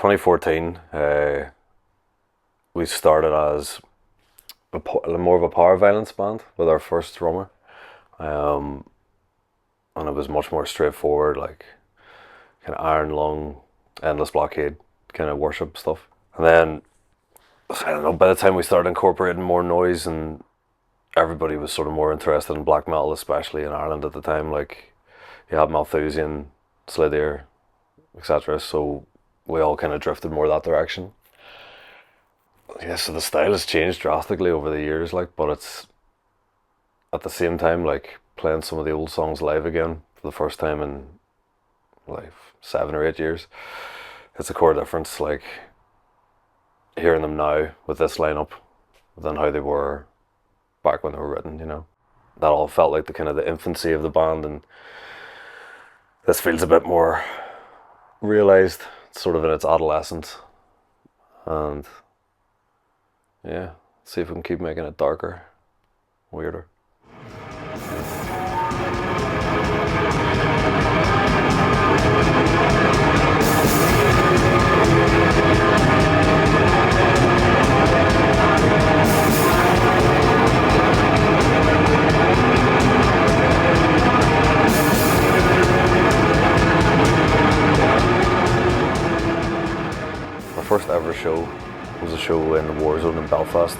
2014, we started as more of a power violence band with our first drummer, and it was much more straightforward, like kind of iron lung, endless blockade kind of worship stuff. And then I don't know, by the time we started incorporating more noise, and everybody was sort of more interested in black metal, especially in Ireland at the time. Like you had Malthusian, Slither, etc. So we all kind of drifted more that direction. Yeah, so the style has changed drastically over the years, like, but it's at the same time like playing some of the old songs live again for the first time in like 7 or 8 years. It's a core difference, like hearing them now with this lineup than how they were back when they were written, you know. That all felt like the kind of the infancy of the band, and this feels a bit more realised, sort of in its adolescence. And yeah, see if we can keep making it darker, weirder. My first ever show was a show in the war zone in Belfast.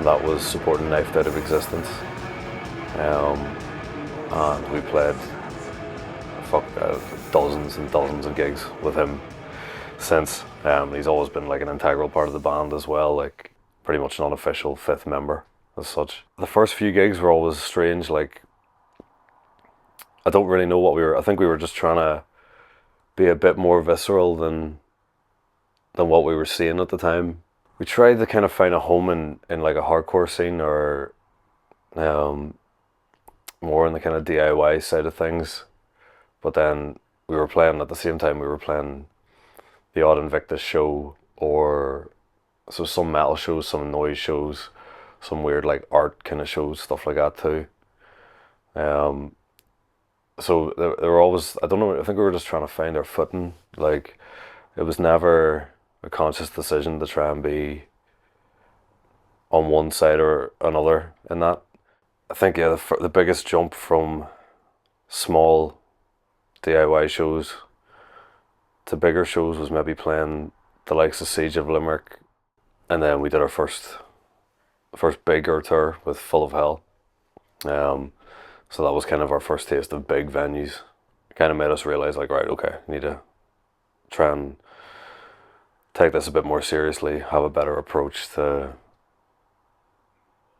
That was supporting Knifed Out of Existence. And we played dozens and dozens of gigs with him since. He's always been like an integral part of the band as well, like pretty much an unofficial fifth member as such. The first few gigs were always strange, like I don't really know what I think we were just trying to be a bit more visceral than what we were seeing at the time. We tried to kind of find a home in like a hardcore scene, or more in the kind of DIY side of things. But then we were playing at the same time, we were playing the odd Invictus show, or so some metal shows, some noise shows, some weird like art kind of shows, stuff like that too. So they were always, I don't know, I think we were just trying to find our footing. Like it was never a conscious decision to try and be on one side or another in that. I think, yeah, the biggest jump from small DIY shows to bigger shows was maybe playing the likes of Siege of Limerick, and then we did our first bigger tour with Full of Hell. So that was kind of our first taste of big venues. It kind of made us realise, like, right, okay, we need to try and take this a bit more seriously, have a better approach to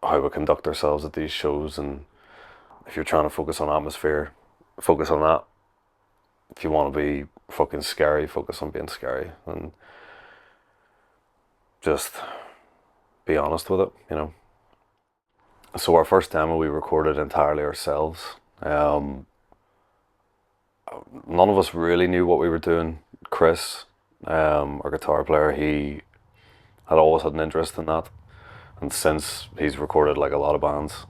how we conduct ourselves at these shows. And if you're trying to focus on atmosphere, focus on that. If you want to be fucking scary, focus on being scary, and just be honest with it, you know. So our first demo we recorded entirely ourselves. None of us really knew what we were doing. Chris, our guitar player, he had always had an interest in that, and since he's recorded like a lot of bands,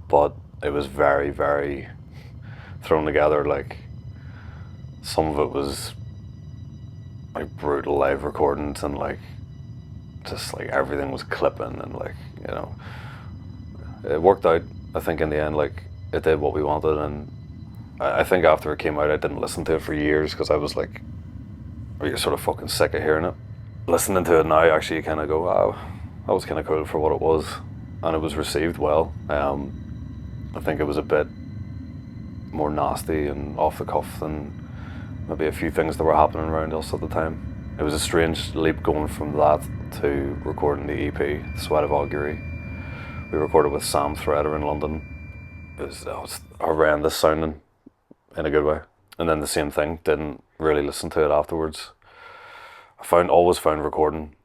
but it was very, very thrown together. Like some of it was like brutal live recordings, and like just like everything was clipping, and like, you know, it worked out. I think in the end, like it did what we wanted, and I think after it came out I didn't listen to it for years because I was like, you're sort of fucking sick of hearing it. Listening to it now, actually, you kind of go, wow, that was kind of cool for what it was, and it was received well. I think it was a bit more nasty and off the cuff than maybe a few things that were happening around us at the time. It was a strange leap going from that to recording the EP, Sweat of Augury. We recorded with Sam Thredder in London. It was horrendous sounding in a good way. And then the same thing, didn't really listen to it afterwards. I always found recording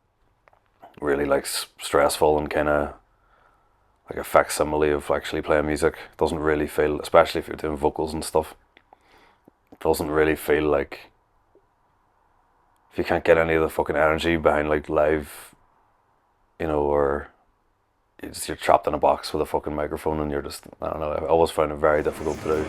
really like stressful and kind of like a facsimile of actually playing music. It doesn't really feel, especially if you're doing vocals and stuff, it doesn't really feel like, if you can't get any of the fucking energy behind like live, you know, or you're trapped in a box with a fucking microphone and you're just, I don't know, I always found it very difficult to do.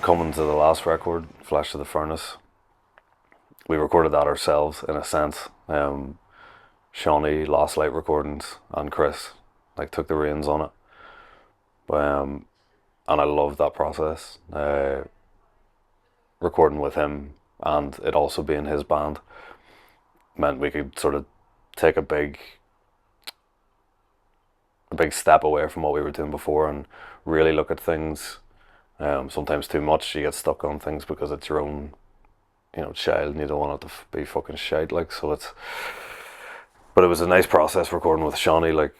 Coming to the last record, Flash of the Furnace, we recorded that ourselves in a sense. Shawnee, Last Light Recordings, and Chris took the reins on it. And I loved that process. Recording with him and it also being his band meant we could sort of take a big step away from what we were doing before and really look at things. Sometimes too much, you get stuck on things because it's your own, child, and you don't want it to be fucking shite. But it was a nice process recording with Shawnee,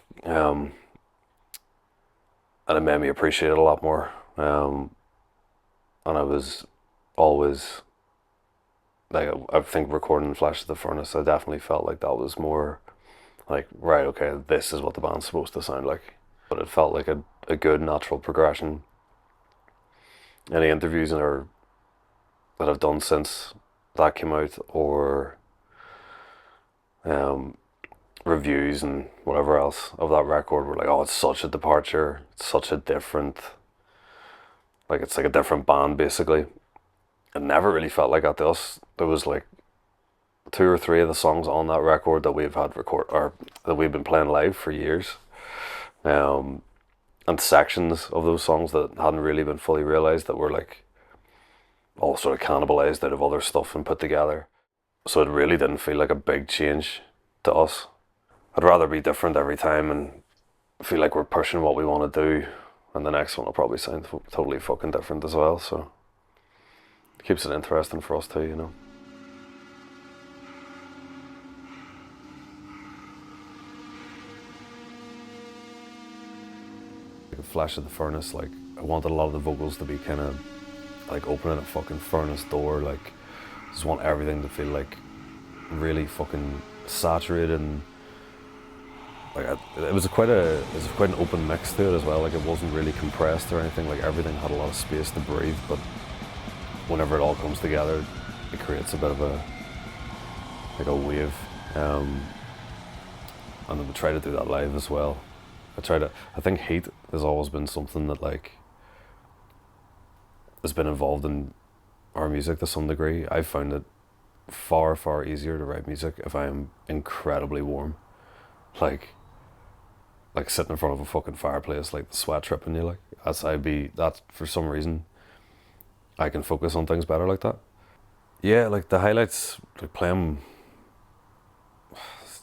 and it made me appreciate it a lot more. And I was always I think recording Flash of the Furnace, I definitely felt like that was more right, okay, this is what the band's supposed to sound like. But it felt like a good natural progression. Any interviews that I've done since that came out, or reviews and whatever else of that record were oh, it's such a departure, it's such a different, it's like a different band basically. It never really felt like that to us. There was 2 or 3 of the songs on that record that we've had that we've been playing live for years. And sections of those songs that hadn't really been fully realised that were all sort of cannibalised out of other stuff and put together. So it really didn't feel like a big change to us. I'd rather be different every time and feel like we're pushing what we want to do, and the next one will probably sound totally fucking different as well, so it keeps it interesting for us too, Flash of the Furnace, I wanted a lot of the vocals to be kind of opening a fucking furnace door. Just want everything to feel really fucking saturated, and it was quite an open mix to it as well. It wasn't really compressed or anything. Everything had a lot of space to breathe, but whenever it all comes together, it creates a bit of a wave. And then we try to do that live as well. I think heat has always been something that has been involved in our music to some degree. I've found it far, far easier to write music if I am incredibly warm. Sitting in front of a fucking fireplace, the sweat tripping you, that for some reason I can focus on things better like that. Yeah, the highlights, playing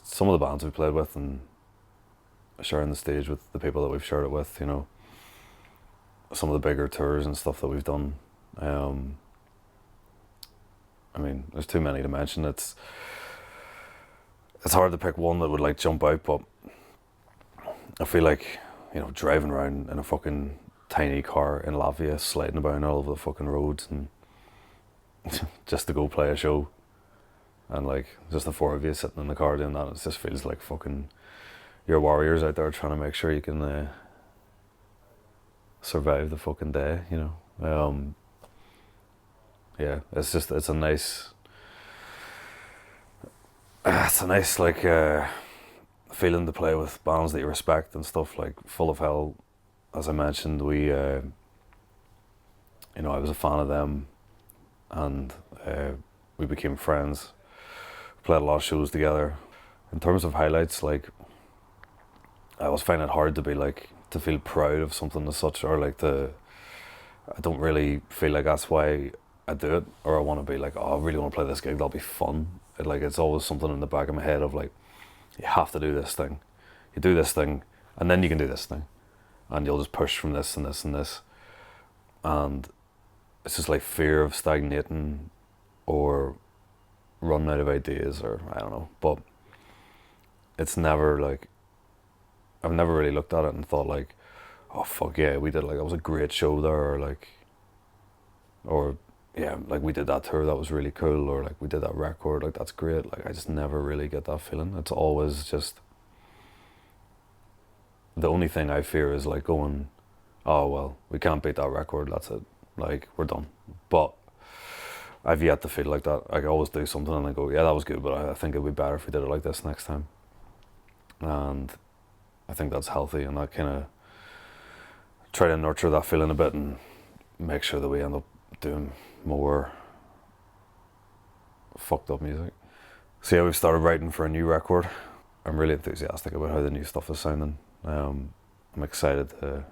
some of the bands we played with and sharing the stage with the people that we've shared it with, some of the bigger tours and stuff that we've done. There's too many to mention. It's hard to pick one that would jump out, but I feel driving around in a fucking tiny car in Latvia, sliding about all over the fucking roads, and just to go play a show, and just the 4 of you sitting in the car doing that, it just feels like fucking your warriors out there trying to make sure you can survive the fucking day, yeah, it's a nice feeling to play with bands that you respect and stuff. Full of Hell, as I mentioned, we I was a fan of them, and we became friends. We played a lot of shows together. In terms of highlights, I always find it hard to be to feel proud of something as such, or I don't really feel like that's why I do it, or I want to be oh, I really want to play this gig, that'll be fun. It's always something in the back of my head of you have to do this thing. You do this thing, and then you can do this thing, and you'll just push from this and this and this, and it's just fear of stagnating or running out of ideas, or I don't know, but it's never I've never really looked at it and thought oh fuck yeah, we did that was a great show there, or yeah, we did that tour, that was really cool, or we did that record, that's great. I just never really get that feeling. It's always just, the only thing I fear is going, oh well, we can't beat that record, that's it. like we're done. But I've yet to feel like that. I always do something and I go, yeah, that was good, but I think it'd be better if we did it like this next time. And I think that's healthy, and I kind of try to nurture that feeling a bit and make sure that we end up doing more fucked up music. So yeah, we've started writing for a new record. I'm really enthusiastic about how the new stuff is sounding. I'm excited to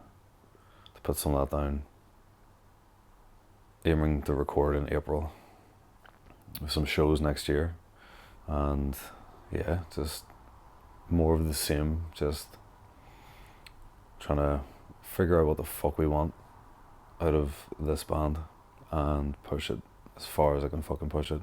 put some of that down. Aiming to record in April with some shows next year, and yeah, just more of the same, just trying to figure out what the fuck we want out of this band and push it as far as I can fucking push it.